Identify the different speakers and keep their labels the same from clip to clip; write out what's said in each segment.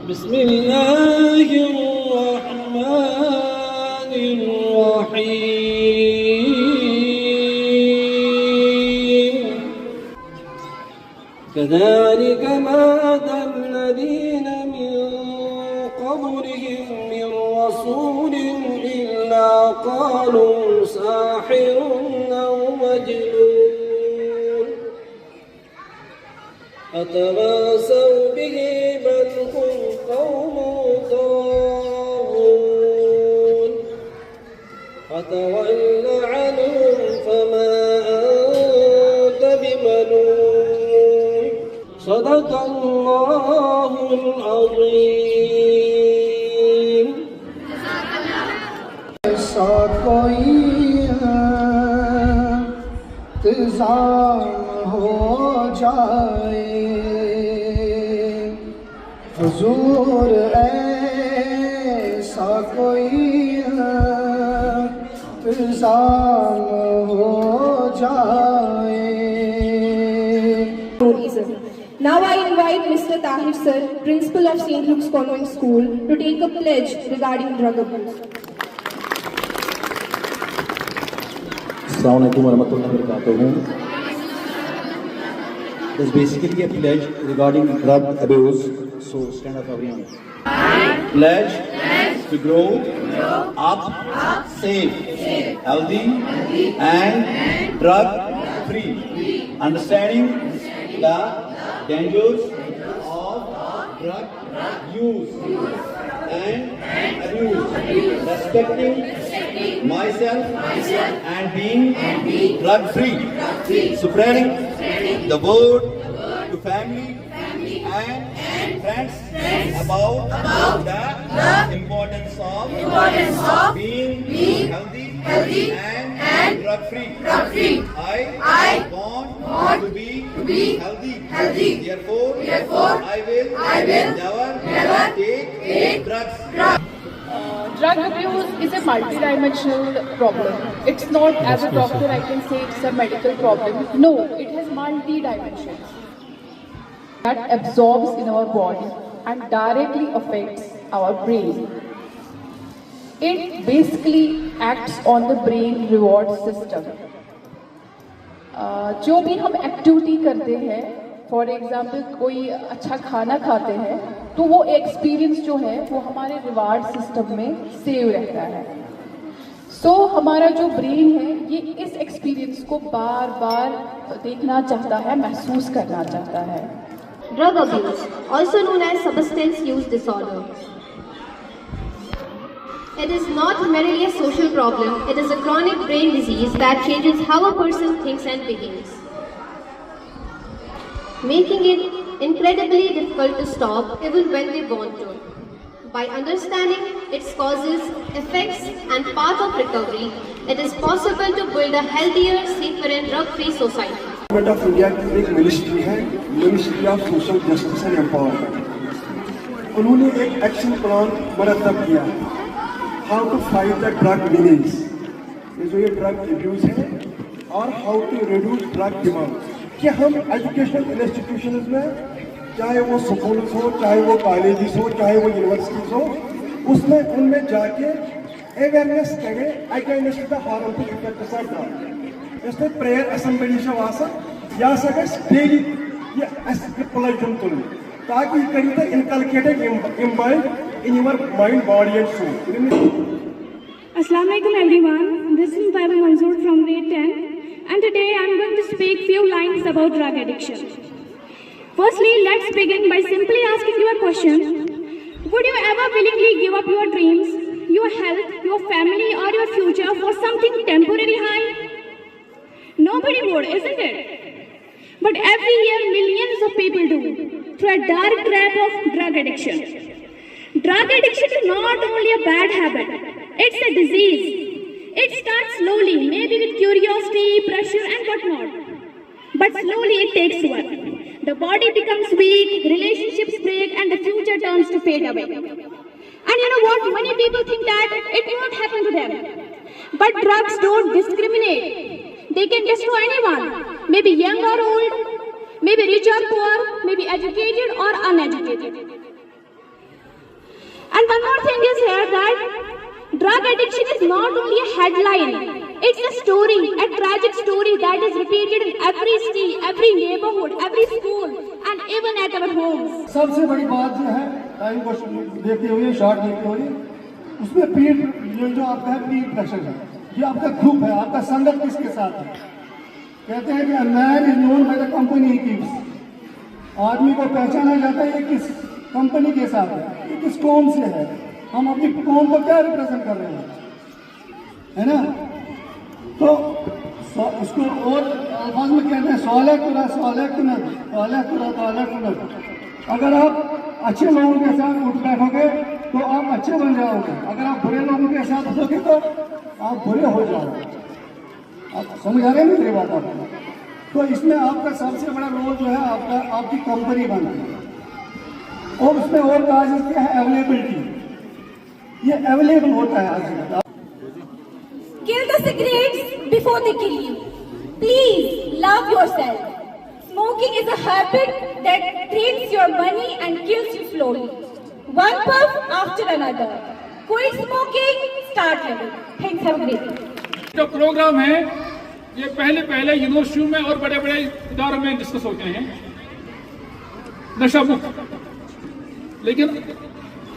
Speaker 1: بسم الله الرحمن الرحيم كذلك ما أتى الذين من قبلهم من رسول إلا قالوا ساحر أو مجنون أتواصوا به بل هم قوم طاغون فتول عنهم فما أنت بملوم صدق الله العظيم.
Speaker 2: ऐसा कोई इंतजाम हो जाए हुजूर, ऐसा कोई इंतजाम हो जाए.
Speaker 3: Now I invite Mr. Tahir sir, Principal of St. Luke's Convent School, to take a pledge regarding drug abuse.
Speaker 4: Assalamualaikum warahmatullahi wabarakatuh. There's basically a pledge regarding drug abuse. So stand up everyone. Pledge to grow up safe, healthy and drug free. Understanding the dangers of drug use and abuse. Respecting myself and being drug free. Spreading the word to family and friends about the importance of being healthy and drug free. I want to be healthy. Therefore, I will never take drugs.
Speaker 5: Drug abuse is a multidimensional problem. It's not, as a doctor, I can say it's a medical problem. No, it has multi-dimensions that absorbs in our body and directly affects our brain. It basically acts on the brain reward system. जो भी हम activity करते हैं, for example कोई अच्छा खाना खाते हैं, तो वो एक्सपीरियंस जो है वो हमारे रिवार्ड सिस्टम में सेव रहता है. सो हमारा जो ब्रेन है ये इस एक्सपीरियंस को बार बार देखना चाहता है, महसूस करना चाहता है.
Speaker 6: Drug abuse, also known as substance use disorder. It is not merely a social problem, it is a chronic brain disease that changes how a person thinks and behaves, making it incredibly difficult to stop even when they want to. By understanding its causes, effects and path of recovery, it is possible to build a healthier, safer and drug-free society.
Speaker 7: Government of India की एक ministry है, ministry of social justice and empowerment. उन्होंने एक action plan मरतब किया, how to fight the drug village, ये जो ये ड्रग एब्यूज है, और how to reduce drug demand. कि हम एजुकेशनल इंस्टीट्यूशंस में, चाहे वो स्कूल्स हो, चाहे वो कॉलेजेस हो, चाहे वो यूनिवर्सिटीज हो, उसमें उनमें जाके अवेयरनेस करें against the harmful effects of drug. इसमें प्रेयर असेंबली से वासा या सगस डेली ये प्लेजन तुल ताकि करी तो inculcated imbibe in your mind body and soul.
Speaker 8: Assalamu alaikum everyone. This is Taiba Manzoor from grade 10 and today I am going to speak few lines about drug addiction. Firstly, let's begin by simply asking you a question. Would you ever willingly give up your dreams, your health, your family or your future for something temporary high? Nobody would, isn't it? But every year millions of people do through a dark trap of drug addiction. Drug addiction is not only a bad habit, it's a disease. It starts slowly, maybe with curiosity, pressure and whatnot. But slowly it takes over. The body becomes weak, relationships break and the future turns to fade away. And you know what? Many people think that it won't happen to them. But drugs don't discriminate. They can destroy anyone, maybe young or old, maybe rich or poor, maybe educated or uneducated. And one more thing is here that drug addiction is not only a headline. It's a story, a tragic story that is repeated in every street, every neighborhood, every school, and even at our homes.
Speaker 2: सबसे बड़ी बात जो है time को देखते हुए, short देखते हुए, उसमें पीर जो आपका है पीर प्रेशर है, ये आपका ग्रुप है, आपका संगत किसके साथ है। कहते हैं कि man is known by the company he keeps. आदमी को पहचाना जाता है ये किस कंपनी के साथ है, ये किस कौम से है, हम अपनी कौम को क्या रिप्रेजेंट कर रहे हैं, है ना। तो इसको और अल्फाज में कहते हैं अगर आप अच्छे लोगों के साथ उठ बैठोगे तो आप अच्छे बन जाओगे, अगर आप बुरे लोगों के साथ उठोगे तो आप बुरे हो जाओगे। आप समझ आ रहे हैं मेरी बात आपको। तो इसमें आपका सबसे बड़ा रोल जो है आपकी कंपनी बनती है। और उसमें और कहा जाता है अवेलेबिलिटी, ये अवेलेबल होता है आज।
Speaker 3: Kill the cigarettes before they kill you. Please love yourself. Smoking is a habit that drains your money and kills you slowly. One puff after another. Quit smoking, start living. Thanks, have a great day.
Speaker 9: जो programme है ये पहले यूनिवर्सिटियों में और बड़े बड़े इदारों में डिस्कस होते हैं, नशा मुक्त। लेकिन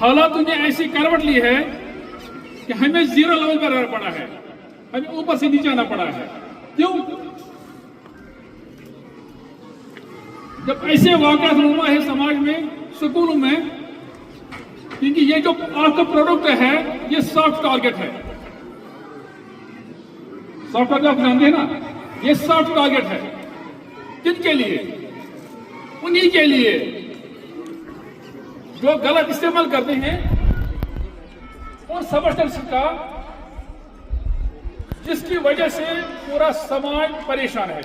Speaker 9: हालातों ने ऐसी करवट ली है कि हमें 0 लेवल पर रहना पड़ा है, हमें ऊपर से नीचे आना पड़ा है। क्यों? जब ऐसे वाक़यात हुआ है समाज में, स्कूलों में, क्योंकि ये जो आपका प्रोडक्ट है ये सॉफ्ट टारगेट है। सॉफ्ट टारगेट आप जानते हैं ना, ये सॉफ्ट टारगेट है। किनके लिए? उन्हीं के लिए जो गलत इस्तेमाल करते हैं और सबस्टेंस का, जिसकी वजह से पूरा समाज परेशान है।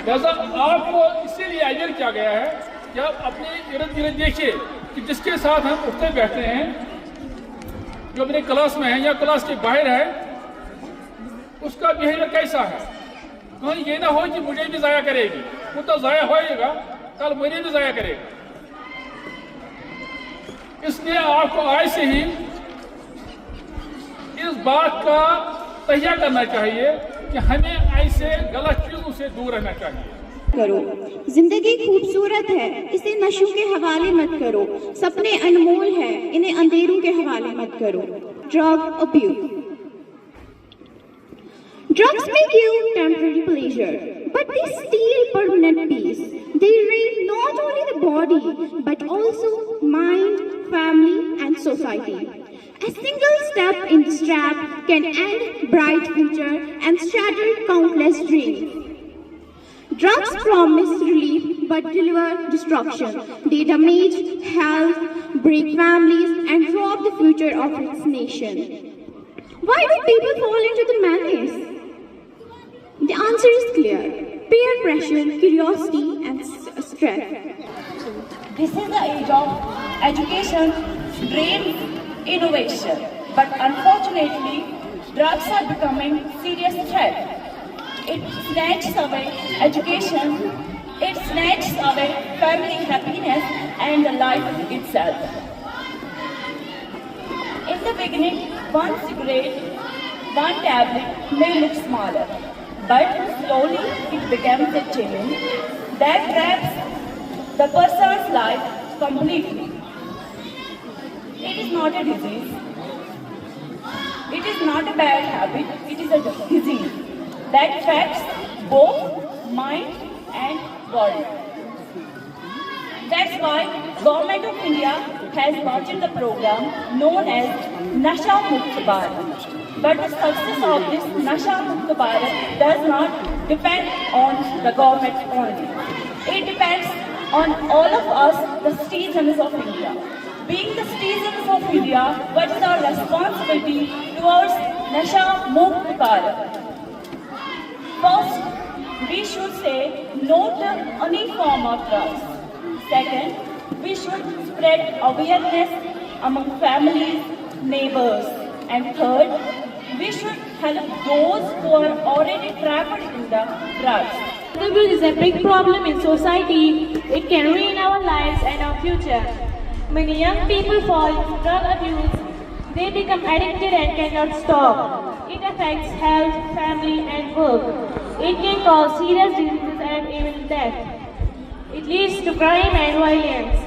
Speaker 9: लिहाजा आपको इसीलिए आइडिया किया गया है कि आप अपने इर्द गिर्द देखिए कि जिसके साथ हम उठते बैठते हैं, जो अपने क्लास में है या क्लास के बाहर है, उसका बिहेवियर कैसा है। कहीं ये ना हो कि मुझे भी जाया करेगी, वो तो जाया होएगा, कल मुझे भी जाया करेगा। इसलिए आपको आज से ही इस बात का तैयार करना चाहिए कि हमें ऐसे गलत चीजों से दूर रहना चाहिए।
Speaker 8: करो, जिंदगी खूबसूरत है, इसे नशों के हवाले मत करो। सपने अनमोल है, इन्हें अंधेरों के हवाले मत करो। Drug abuse. Drugs make you temporary pleasure, but they steal permanent peace. They raid not only the body, but also mind, family, and society. A single step in this trap can end bright future and shatter countless dreams. Drugs promise relief but deliver destruction. They damage health, break families, and rob the future of its nation. Why do people fall into the madness? The answer is clear: peer pressure, curiosity, and stress.
Speaker 3: This is the age of education, dreams, innovation. But unfortunately, drugs are becoming serious threat. It snatches away education, it snatches away family happiness and the life itself. In the beginning, one cigarette, one tablet may look smaller, but slowly it becomes a chain that traps the person's life completely. It is not a disease. It is not a bad habit. It is a disease that affects both mind and body. That's why Government of India has launched the program known as Nasha Mukt Bharat. But the success of this Nasha Mukt Bharat does not depend on the government only. It depends on all of us, the citizens of India. Being the citizens of India, what is our responsibility towards Nasha Mukt Bharat? First, we should say no to any form of drugs. Second, we should spread awareness among families, neighbors. And third, we should help those who are already trapped in the drugs.
Speaker 8: Drug abuse is a big problem in society. It can ruin our lives and our future.
Speaker 3: Many young people fall into drug abuse. They become addicted and cannot stop. It affects health, family and work. It can cause serious diseases and even death. It leads to crime and violence.